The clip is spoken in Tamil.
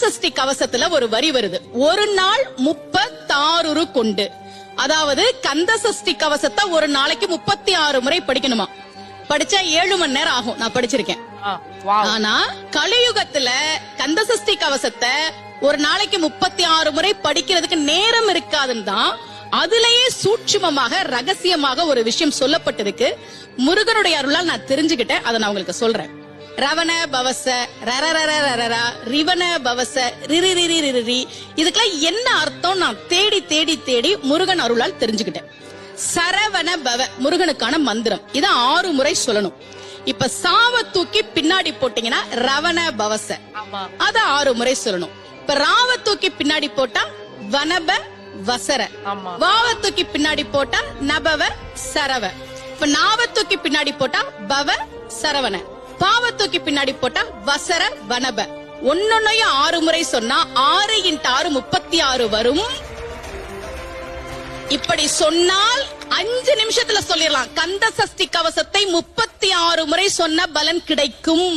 சஷ்டி கவசத்துல ஒரு வரி வருது, ஒரு நாள் 36 கொண்டு. அதாவது கந்த சஷ்டி கவசத்தை ஒரு நாளைக்கு 36 முறை படிக்கணுமா. படிச்சா 7 மணி நேரம் ஆகும். நான் படிச்சிருக்கேன். ஆனா கலியுகத்துல கந்த சஷ்டி கவசத்தை ஒரு நாளைக்கு 36 முறை படிக்கிறதுக்கு நேரம் இருக்காதுன்னு தான் அதுலயே சூட்சுமமாக ரகசியமாக ஒரு விஷயம் சொல்லப்பட்டிருக்கு. முருகனுடைய அருளால் நான் தெரிஞ்சுக்கிட்டேன். அதை நான் உங்களுக்கு சொல்றேன். ரவண பவச ரரரரரரரா ரிவன பவச ரிரிரிரிரிரி, இதுக்கெல்லாம் என்ன அர்த்தம் நான் தேடி தேடி தேடி முருகன் அருளால் தெரிஞ்சுக்கிட்டேன். சரவண பவ முருகனுக்கான மந்திரம். இத 6 முறை சொல்லணும். இப்ப சாவ தூக்கி பின்னாடி போட்டீங்கன்னா ரவண பவச, அத 6 முறை சொல்லணும். இப்ப ராவ தூக்கி பின்னாடி போட்டா வனப வசர, வாவ தூக்கி பின்னாடி போட்டா நபவ சரவ, இப்ப நாவ தூக்கி பின்னாடி போட்டா பவ சரவண, பாவ தூக்கி பின்னாடி போட்டா வசர வனப. ஒன்னொன்னையும் 6 முறை சொன்னா 6 × 6 36 வரும். இப்படி சொன்னால் 5 நிமிஷத்துல சொல்லிடலாம். கந்த சஷ்டி கவசத்தை 36 முறை சொன்ன பலன் கிடைக்கும்.